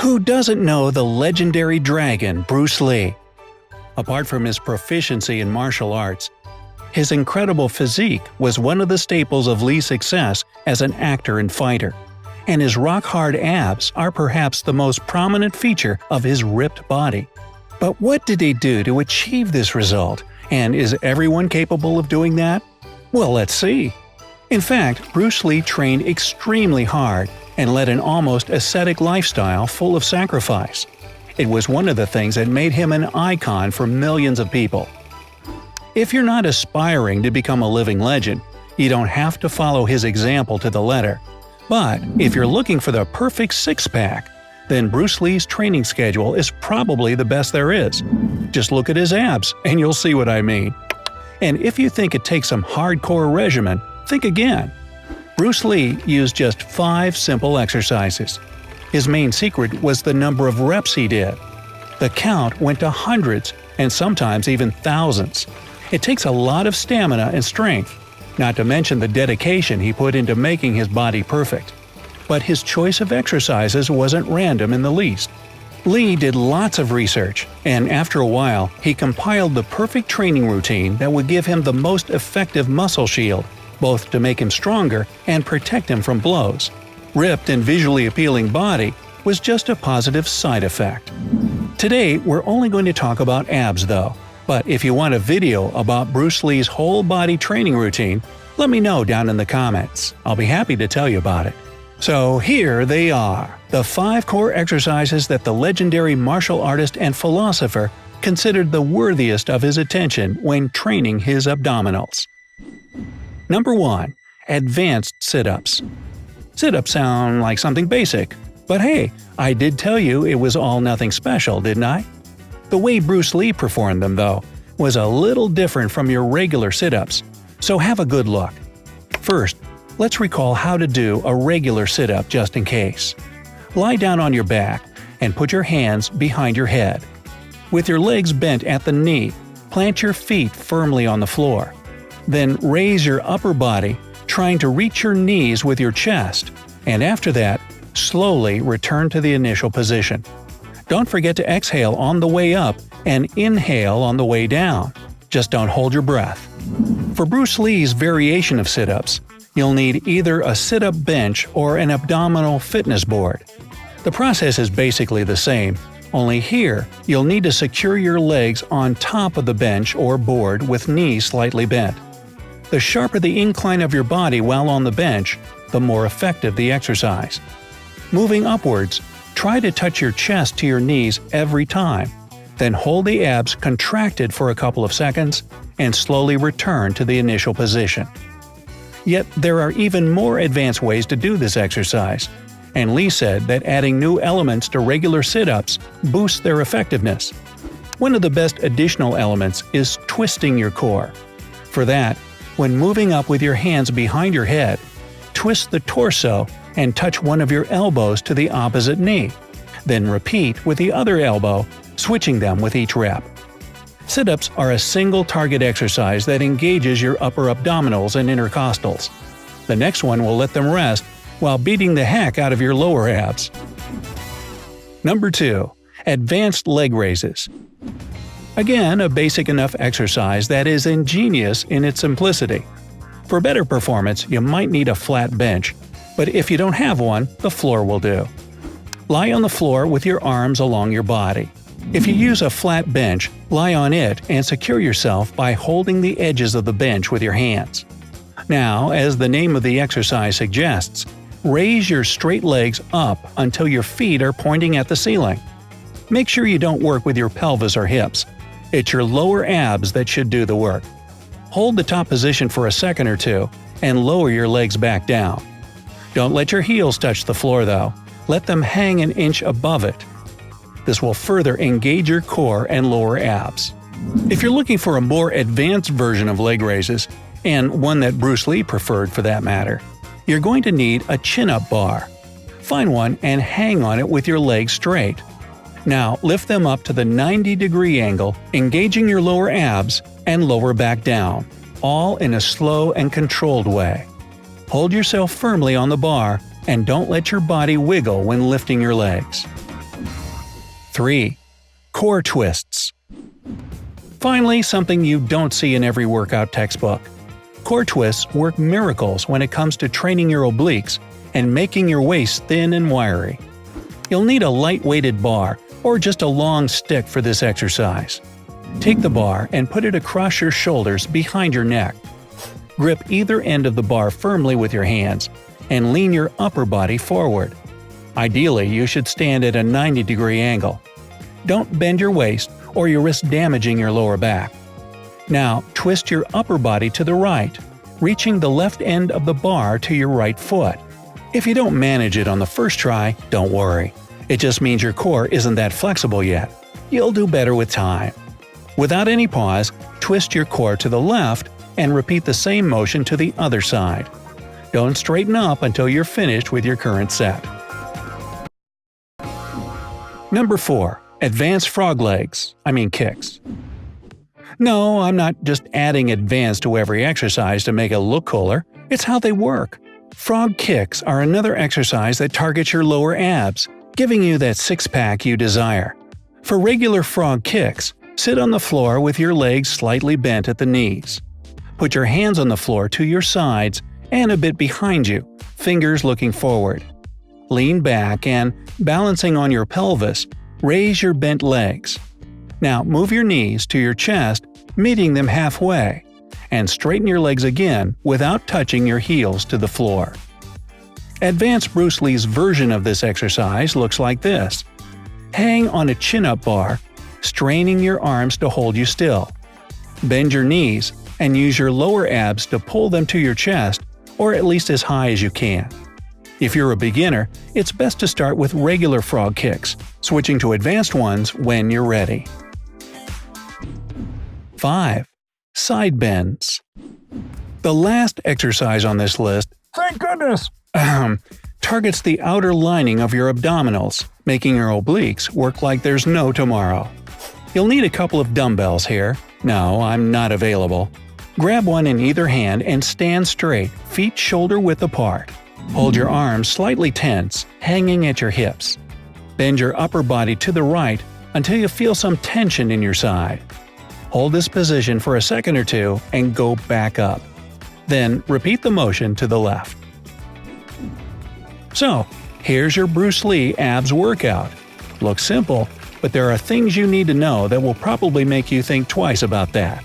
Who doesn't know the legendary dragon Bruce Lee? Apart from his proficiency in martial arts, his incredible physique was one of the staples of Lee's success as an actor and fighter, and his rock-hard abs are perhaps the most prominent feature of his ripped body. But what did he do to achieve this result, and is everyone capable of doing that? Well, let's see. In fact, Bruce Lee trained extremely hard and led an almost ascetic lifestyle full of sacrifice. It was one of the things that made him an icon for millions of people. If you're not aspiring to become a living legend, you don't have to follow his example to the letter. But if you're looking for the perfect six-pack, then Bruce Lee's training schedule is probably the best there is. Just look at his abs and you'll see what I mean. And if you think it takes some hardcore regimen, think again. Bruce Lee used just 5 simple exercises. His main secret was the number of reps he did. The count went to hundreds and sometimes even thousands. It takes a lot of stamina and strength, not to mention the dedication he put into making his body perfect. But his choice of exercises wasn't random in the least. Lee did lots of research, and after a while, he compiled the perfect training routine that would give him the most effective muscle shield, both to make him stronger and protect him from blows. Ripped and visually appealing body was just a positive side effect. Today, we're only going to talk about abs though. But if you want a video about Bruce Lee's whole body training routine, let me know down in the comments. I'll be happy to tell you about it. So here they are, the 5 core exercises that the legendary martial artist and philosopher considered the worthiest of his attention when training his abdominals. Number 1. Advanced sit-ups. Sit-ups sound like something basic, but hey, I did tell you it was all nothing special, didn't I? The way Bruce Lee performed them, though, was a little different from your regular sit-ups, so have a good look. First, let's recall how to do a regular sit-up just in case. Lie down on your back and put your hands behind your head. With your legs bent at the knee, plant your feet firmly on the floor. Then raise your upper body, trying to reach your knees with your chest, and after that, slowly return to the initial position. Don't forget to exhale on the way up and inhale on the way down. Just don't hold your breath. For Bruce Lee's variation of sit-ups, you'll need either a sit-up bench or an abdominal fitness board. The process is basically the same, only here you'll need to secure your legs on top of the bench or board with knees slightly bent. The sharper the incline of your body while on the bench, the more effective the exercise. Moving upwards, try to touch your chest to your knees every time. Then hold the abs contracted for a couple of seconds and slowly return to the initial position. Yet there are even more advanced ways to do this exercise, and Lee said that adding new elements to regular sit-ups boosts their effectiveness. One of the best additional elements is twisting your core. For that, when moving up with your hands behind your head, twist the torso and touch one of your elbows to the opposite knee. Then repeat with the other elbow, switching them with each rep. Sit-ups are a single-target exercise that engages your upper abdominals and intercostals. The next one will let them rest while beating the heck out of your lower abs. Number 2. Advanced leg raises. Again, a basic enough exercise that is ingenious in its simplicity. For better performance, you might need a flat bench, but if you don't have one, the floor will do. Lie on the floor with your arms along your body. If you use a flat bench, lie on it and secure yourself by holding the edges of the bench with your hands. Now, as the name of the exercise suggests, raise your straight legs up until your feet are pointing at the ceiling. Make sure you don't work with your pelvis or hips. It's your lower abs that should do the work. Hold the top position for a second or two and lower your legs back down. Don't let your heels touch the floor though. Let them hang an inch above it. This will further engage your core and lower abs. If you're looking for a more advanced version of leg raises, and one that Bruce Lee preferred for that matter, you're going to need a chin-up bar. Find one and hang on it with your legs straight. Now lift them up to the 90-degree angle, engaging your lower abs, and lower back down, all in a slow and controlled way. Hold yourself firmly on the bar and don't let your body wiggle when lifting your legs. 3. Core twists. Finally, something you don't see in every workout textbook. Core twists work miracles when it comes to training your obliques and making your waist thin and wiry. You'll need a light-weighted bar or just a long stick for this exercise. Take the bar and put it across your shoulders behind your neck. Grip either end of the bar firmly with your hands and lean your upper body forward. Ideally, you should stand at a 90-degree angle. Don't bend your waist or you risk damaging your lower back. Now, twist your upper body to the right, reaching the left end of the bar to your right foot. If you don't manage it on the first try, don't worry. It just means your core isn't that flexible yet. You'll do better with time. Without any pause, twist your core to the left and repeat the same motion to the other side. Don't straighten up until you're finished with your current set. Number 4. Advanced frog legs, kicks. No, I'm not just adding advanced to every exercise to make it look cooler. It's how they work. Frog kicks are another exercise that targets your lower abs, giving you that six-pack you desire. For regular frog kicks, sit on the floor with your legs slightly bent at the knees. Put your hands on the floor to your sides and a bit behind you, fingers looking forward. Lean back and, balancing on your pelvis, raise your bent legs. Now move your knees to your chest, meeting them halfway, and straighten your legs again without touching your heels to the floor. Advanced Bruce Lee's version of this exercise looks like this. Hang on a chin-up bar, straining your arms to hold you still. Bend your knees and use your lower abs to pull them to your chest or at least as high as you can. If you're a beginner, it's best to start with regular frog kicks, switching to advanced ones when you're ready. 5. Side bends. The last exercise on this list, thank goodness, targets the outer lining of your abdominals, making your obliques work like there's no tomorrow. You'll need a couple of dumbbells here. No, I'm not available. Grab one in either hand and stand straight, feet shoulder-width apart. Hold your arms slightly tense, hanging at your hips. Bend your upper body to the right until you feel some tension in your side. Hold this position for a second or two and go back up. Then repeat the motion to the left. So, here's your Bruce Lee abs workout. Looks simple, but there are things you need to know that will probably make you think twice about that.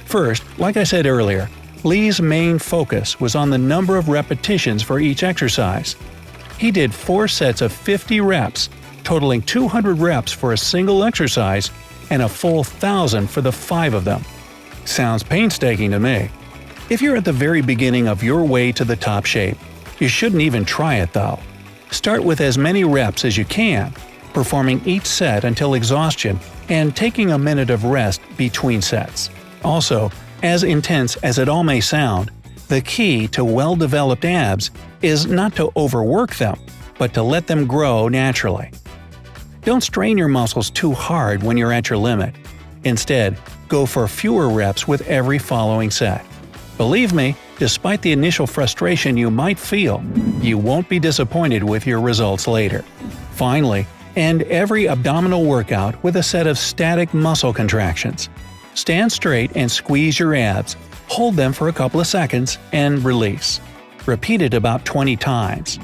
First, like I said earlier, Lee's main focus was on the number of repetitions for each exercise. He did 4 sets of 50 reps, totaling 200 reps for a single exercise and a full 1,000 for the 5 of them. Sounds painstaking to me. If you're at the very beginning of your way to the top shape, you shouldn't even try it though. Start with as many reps as you can, performing each set until exhaustion and taking a minute of rest between sets. Also, as intense as it all may sound, the key to well-developed abs is not to overwork them, but to let them grow naturally. Don't strain your muscles too hard when you're at your limit. Instead, go for fewer reps with every following set. Believe me, despite the initial frustration you might feel, you won't be disappointed with your results later. Finally, end every abdominal workout with a set of static muscle contractions. Stand straight and squeeze your abs, hold them for a couple of seconds, and release. Repeat it about 20 times.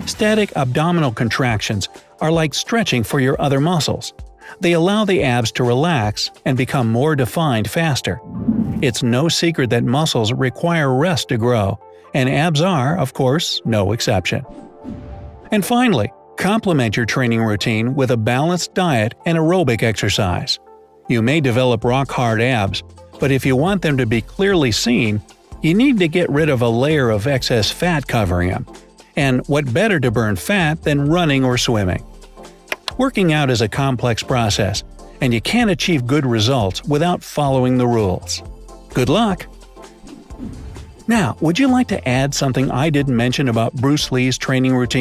Static abdominal contractions are like stretching for your other muscles. They allow the abs to relax and become more defined faster. It's no secret that muscles require rest to grow, and abs are, of course, no exception. And finally, complement your training routine with a balanced diet and aerobic exercise. You may develop rock-hard abs, but if you want them to be clearly seen, you need to get rid of a layer of excess fat covering them. And what better to burn fat than running or swimming? Working out is a complex process, and you can't achieve good results without following the rules. Good luck! Now, would you like to add something I didn't mention about Bruce Lee's training routine?